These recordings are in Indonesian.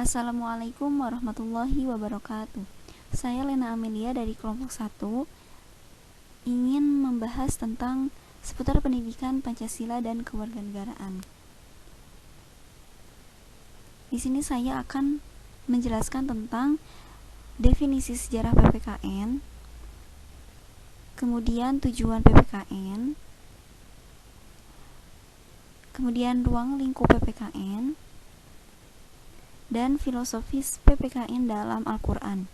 Assalamualaikum warahmatullahi wabarakatuh. Saya Lena Amelia dari kelompok 1 ingin membahas tentang seputar pendidikan Pancasila dan kewarganegaraan. Di sini saya akan menjelaskan tentang definisi sejarah PPKN, kemudian tujuan PPKN, kemudian ruang lingkup PPKN, dan filosofis PPKN dalam Al-Quran.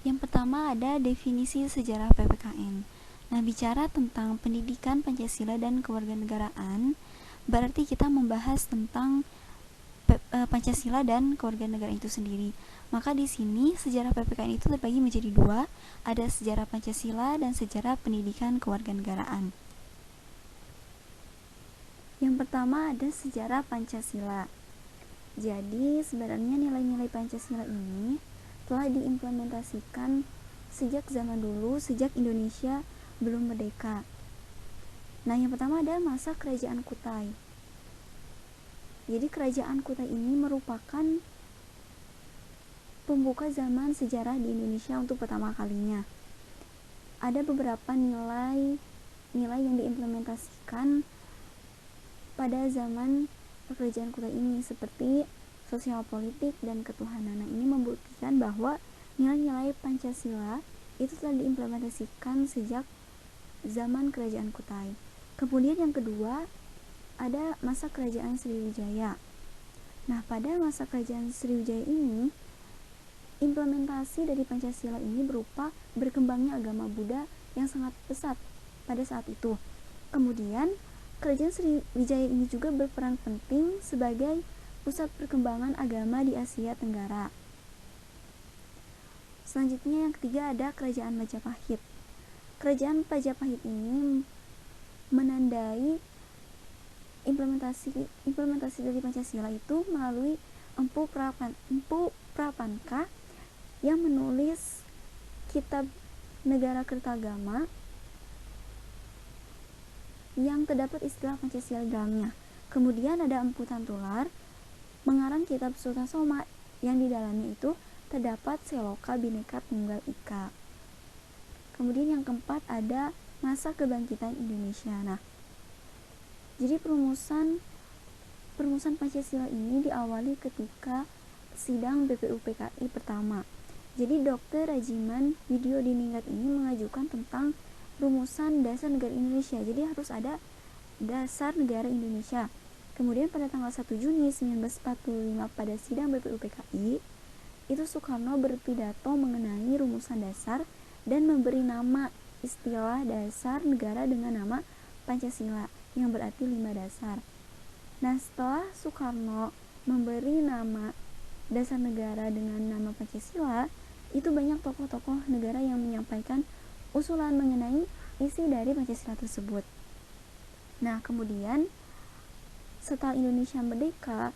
Yang pertama ada definisi sejarah PPKN. Nah, bicara tentang pendidikan Pancasila dan kewarganegaraan, berarti kita membahas tentang Pancasila dan kewarganegaraan itu sendiri. Maka di sini sejarah PPKN itu terbagi menjadi dua, ada sejarah Pancasila dan sejarah pendidikan kewarganegaraan. Yang pertama ada sejarah Pancasila. Jadi sebenarnya nilai-nilai Pancasila ini telah diimplementasikan sejak zaman dulu, sejak Indonesia belum merdeka. Nah, yang pertama ada masa Kerajaan Kutai. Jadi Kerajaan Kutai ini merupakan pembuka zaman sejarah di Indonesia untuk pertama kalinya. Ada beberapa nilai yang diimplementasikan pada zaman Kerajaan Kutai ini seperti sosial politik dan ketuhanan. Nah, ini membuktikan bahwa nilai-nilai Pancasila itu telah diimplementasikan sejak zaman Kerajaan Kutai. Kemudian yang kedua ada masa Kerajaan Sriwijaya. Nah, pada masa Kerajaan Sriwijaya ini implementasi dari Pancasila ini berupa berkembangnya agama Buddha yang sangat pesat pada saat itu. Kemudian Kerajaan Sriwijaya ini juga berperan penting sebagai pusat perkembangan agama di Asia Tenggara. Selanjutnya yang ketiga ada Kerajaan Majapahit. Kerajaan Majapahit ini menandai implementasi dari Pancasila itu melalui Empu Prapanka yang menulis kitab Negara Kertagama yang terdapat istilah Pancasila di dalamnya. Kemudian ada Empu Tantular mengarang kitab Sultan Soma yang di dalamnya itu terdapat Seloka Bhinneka Tunggal Ika. Kemudian yang keempat ada masa kebangkitan Indonesia. Nah, jadi perumusan Pancasila ini diawali ketika sidang BPUPKI pertama. Jadi Dr. Rajiman Widyodiningrat ini mengajukan tentang rumusan dasar negara Indonesia. Jadi harus ada dasar negara Indonesia. Kemudian pada tanggal 1 Juni 1945 pada sidang BPUPKI itu Soekarno berpidato mengenai rumusan dasar dan memberi nama istilah dasar negara dengan nama Pancasila yang berarti 5 dasar. Nah, setelah Soekarno memberi nama dasar negara dengan nama Pancasila, itu banyak tokoh-tokoh negara yang menyampaikan usulan mengenai isi dari Pancasila tersebut. Nah, kemudian setelah Indonesia merdeka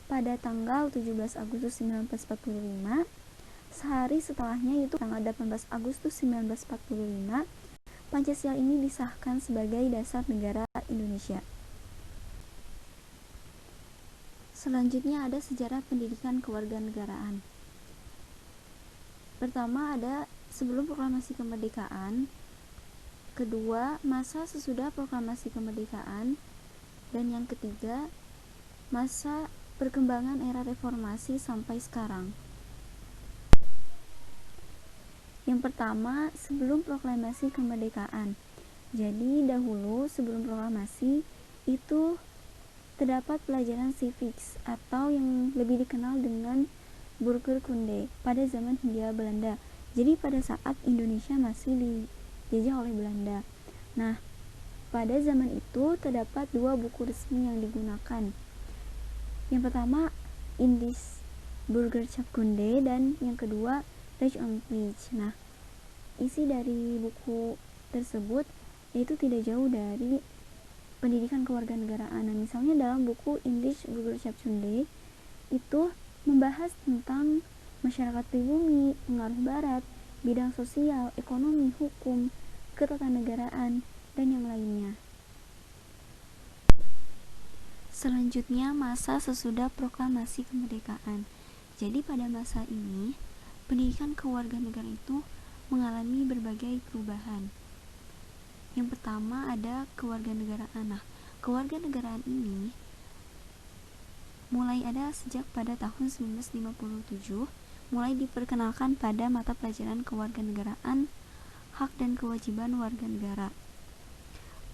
pada tanggal 17 Agustus 1945, sehari setelahnya yaitu tanggal 18 Agustus 1945, Pancasila ini disahkan sebagai dasar negara Indonesia. Selanjutnya ada sejarah pendidikan kewarganegaraan. Pertama ada sebelum proklamasi kemerdekaan, kedua masa sesudah proklamasi kemerdekaan, dan yang ketiga masa perkembangan era reformasi sampai sekarang. Yang pertama sebelum proklamasi kemerdekaan. Jadi dahulu sebelum proklamasi itu terdapat pelajaran civics atau yang lebih dikenal dengan Burgerkunde pada zaman Hindia Belanda. Jadi pada saat Indonesia masih dijajah oleh Belanda. Nah, pada zaman itu terdapat 2 buku resmi yang digunakan. Yang pertama Indische Burgerkunde dan yang kedua Recht und Pflicht. Nah, isi dari buku tersebut itu tidak jauh dari pendidikan kewarganegaraan. Nah, misalnya dalam buku Indische Burgerkunde itu membahas tentang masyarakat pribumi, pengaruh barat, bidang sosial, ekonomi, hukum, ketatanegaraan, dan yang lainnya. Selanjutnya, masa sesudah proklamasi kemerdekaan. Jadi pada masa ini, pendidikan kewarganegaraan itu mengalami berbagai perubahan. Yang pertama ada kewarganegaraan. Nah, kewarganegaraan ini mulai ada sejak pada tahun 1957, mulai diperkenalkan pada mata pelajaran kewarganegaraan, hak dan kewajiban warga negara.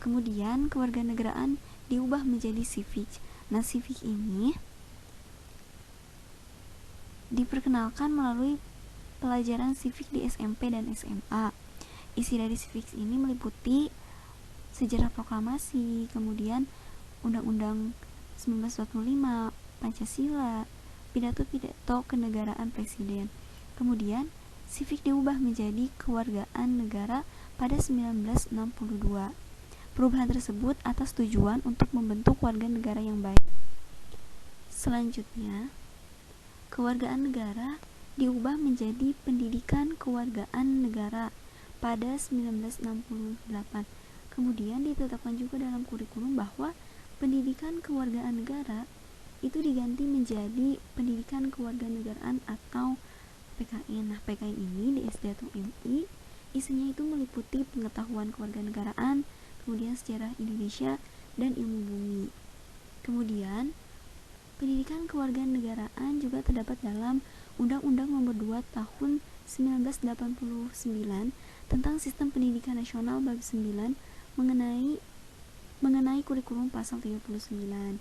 Kemudian kewarganegaraan diubah menjadi civic. Nah, civic ini diperkenalkan melalui pelajaran civic di SMP dan SMA. Isi dari civic ini meliputi sejarah proklamasi, kemudian Undang-Undang 1945, Pancasila, pidato-pidato kenegaraan presiden. Kemudian civic diubah menjadi kewargaan negara pada 1962. Perubahan tersebut atas tujuan untuk membentuk warga negara yang baik. Selanjutnya, kewargaan negara diubah menjadi pendidikan kewargaan negara pada 1968. Kemudian ditetapkan juga dalam kurikulum bahwa pendidikan kewargaan negara itu diganti menjadi pendidikan kewarganegaraan atau PKN. Nah, PKN ini di SD atau MI isinya itu meliputi pengetahuan kewarganegaraan, kemudian sejarah Indonesia dan ilmu bumi. Kemudian pendidikan kewarganegaraan juga terdapat dalam Undang-Undang Nomor 2 Tahun 1989 tentang Sistem Pendidikan Nasional bab 9 mengenai kurikulum pasal 39.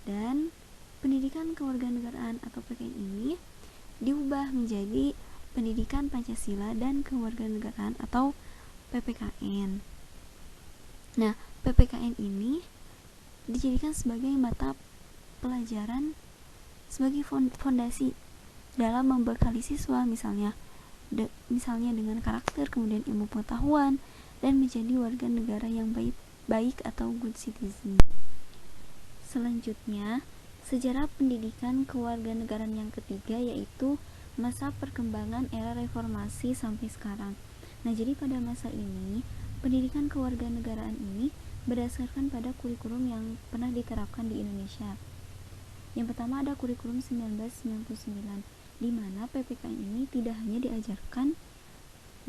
Dan pendidikan kewarganegaraan atau PKN ini diubah menjadi pendidikan Pancasila dan kewarganegaraan atau PPKN. Nah, PPKN ini dijadikan sebagai mata pelajaran sebagai fondasi dalam membekali siswa, misalnya dengan karakter, kemudian ilmu pengetahuan, dan menjadi warga negara yang baik atau good citizen. Selanjutnya, sejarah pendidikan kewarganegaraan yang ketiga yaitu masa perkembangan era reformasi sampai sekarang. Nah, jadi pada masa ini, pendidikan kewarganegaraan ini berdasarkan pada kurikulum yang pernah diterapkan di Indonesia. Yang pertama ada kurikulum 1999, di mana PPKN ini tidak hanya diajarkan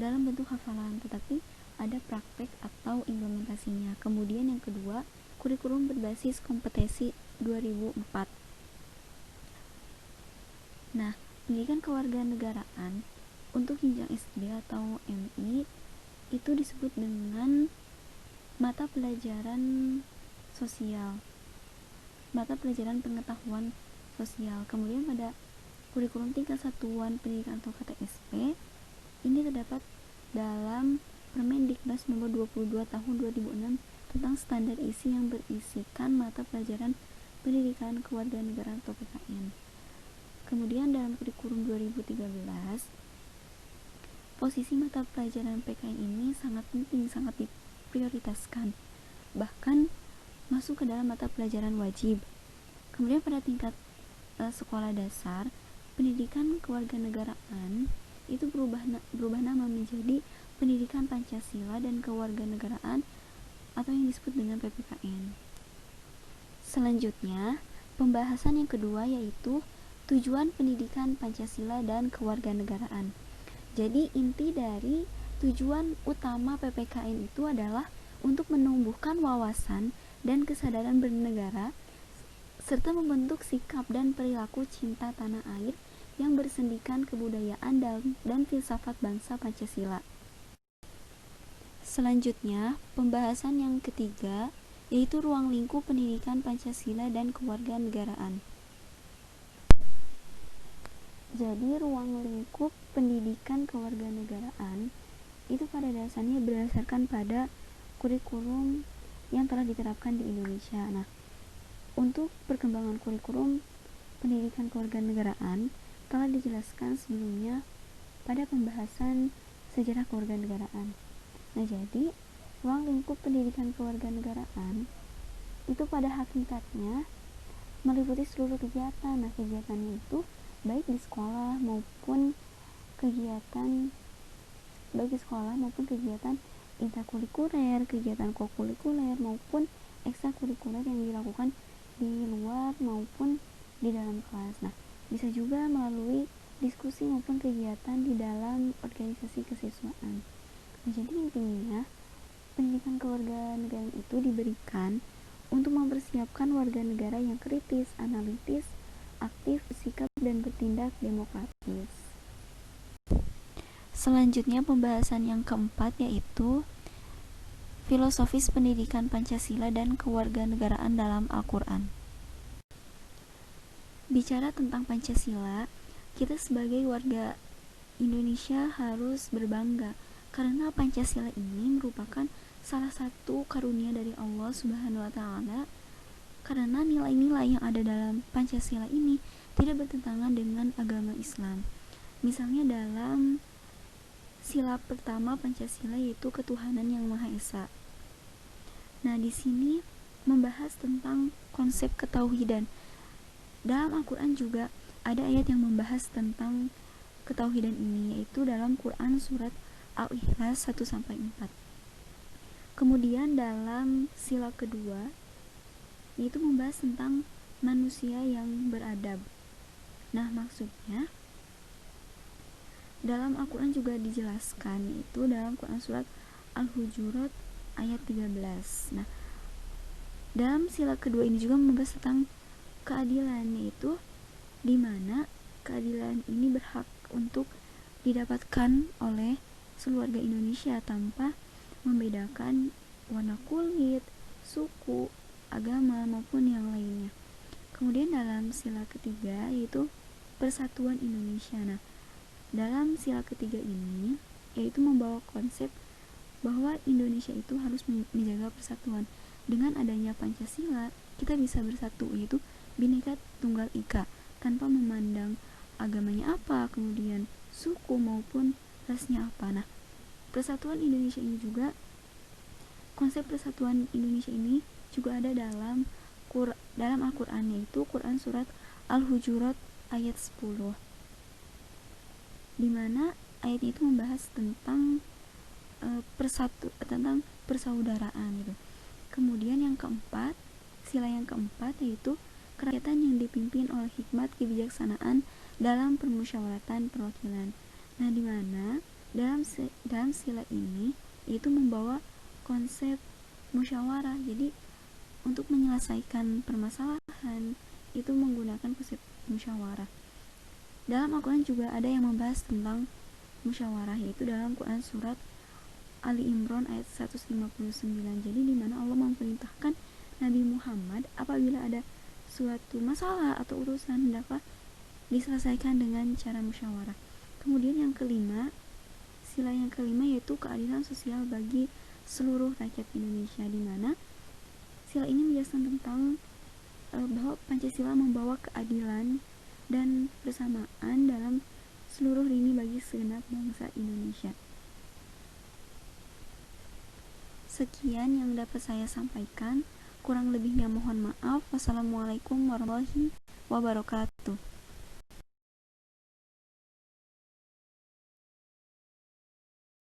dalam bentuk hafalan, tetapi ada praktek atau implementasinya. Kemudian yang kedua, kurikulum berbasis kompetensi 2004. Nah, pendidikan kewarganegaraan untuk jenjang SD atau MI itu disebut dengan mata pelajaran sosial, mata pelajaran pengetahuan sosial. Kemudian pada kurikulum tingkat satuan pendidikan atau KTSP ini terdapat dalam Permendikbud nomor 22 tahun 2006 tentang standar isi yang berisikan mata pelajaran pendidikan kewarganegaraan atau PKN. Kemudian dalam kurikulum 2013, posisi mata pelajaran PKN ini sangat penting, sangat diprioritaskan, bahkan masuk ke dalam mata pelajaran wajib. Kemudian pada tingkat sekolah dasar, pendidikan kewarganegaraan itu berubah nama menjadi pendidikan Pancasila dan kewarganegaraan atau yang disebut dengan PPKN. Selanjutnya, pembahasan yang kedua yaitu tujuan pendidikan Pancasila dan kewarganegaraan. Jadi inti dari tujuan utama PPKN itu adalah untuk menumbuhkan wawasan dan kesadaran bernegara serta membentuk sikap dan perilaku cinta tanah air yang bersendikan kebudayaan dan filsafat bangsa Pancasila. Selanjutnya, pembahasan yang ketiga yaitu ruang lingkup pendidikan Pancasila dan kewarganegaraan. Jadi, ruang lingkup pendidikan kewarganegaraan itu pada dasarnya berdasarkan pada kurikulum yang telah diterapkan di Indonesia. Nah, untuk perkembangan kurikulum pendidikan kewarganegaraan telah dijelaskan sebelumnya pada pembahasan sejarah kewarganegaraan. Nah, jadi ruang lingkup pendidikan kewarganegaraan itu pada hakikatnya meliputi seluruh kegiatan. Nah, kegiatannya itu baik di sekolah maupun kegiatan intrakurikuler, kegiatan kokurikuler maupun ekstrakurikuler yang dilakukan di luar maupun di dalam kelas. Nah, bisa juga melalui diskusi maupun kegiatan di dalam organisasi kesiswaan. Nah, jadi intinya pendidikan kewarganegaraan itu diberikan untuk mempersiapkan warga negara yang kritis, analitis, aktif, bersikap, dan bertindak demokratis. Selanjutnya pembahasan yang keempat yaitu filosofis pendidikan Pancasila dan kewarganegaraan dalam Al-Quran. Bicara tentang Pancasila, kita sebagai warga Indonesia harus berbangga karena Pancasila ini merupakan salah satu karunia dari Allah Subhanahu wa Ta'ala, karena nilai-nilai yang ada dalam Pancasila ini tidak bertentangan dengan agama Islam. Misalnya dalam sila pertama Pancasila yaitu ketuhanan yang Maha Esa. Nah, di sini membahas tentang konsep ketauhidan. Dalam Al-Quran juga ada ayat yang membahas tentang ketauhidan ini, yaitu dalam Quran surat Al-Ikhlas 1-4. Kemudian dalam sila kedua yaitu membahas tentang manusia yang beradab. Nah, maksudnya dalam Al-Quran juga dijelaskan, yaitu dalam Quran surat Al-Hujurat ayat 13. Nah, dalam sila kedua ini juga membahas tentang keadilan, yaitu di mana keadilan ini berhak untuk didapatkan oleh seluruh warga Indonesia tanpa membedakan warna kulit, suku, agama maupun yang lainnya. Kemudian dalam sila ketiga yaitu persatuan Indonesia. Nah, dalam sila ketiga ini yaitu membawa konsep bahwa Indonesia itu harus menjaga persatuan. Dengan adanya Pancasila, kita bisa bersatu, yaitu Bhinneka Tunggal Ika, tanpa memandang agamanya apa, kemudian suku maupun rasnya apa. Nah, persatuan Indonesia ini juga, konsep persatuan Indonesia ini juga ada dalam Al-Quran, yaitu Quran surat Al-Hujurat ayat 10, dimana ayat itu membahas tentang tentang persaudaraan gitu. Kemudian yang keempat, sila yang keempat yaitu kerakyatan yang dipimpin oleh hikmat kebijaksanaan dalam permusyawaratan perwakilan. Nah, dimana dalam sila ini yaitu membawa konsep musyawarah. Jadi untuk menyelesaikan permasalahan itu menggunakan konsep musyawarah. Dalam Al-Quran juga ada yang membahas tentang musyawarah, yaitu dalam Quran surat Ali Imran ayat 159. Jadi di mana Allah memerintahkan Nabi Muhammad apabila ada suatu masalah atau urusan hendaklah diselesaikan dengan cara musyawarah. Kemudian yang kelima, sila yang kelima yaitu keadilan sosial bagi seluruh rakyat Indonesia, di mana sila ini menjelaskan tentang bahwa Pancasila membawa keadilan dan persamaan dalam seluruh lini bagi segenap bangsa Indonesia. Sekian yang dapat saya sampaikan, kurang lebihnya mohon maaf. Wassalamualaikum warahmatullahi wabarakatuh.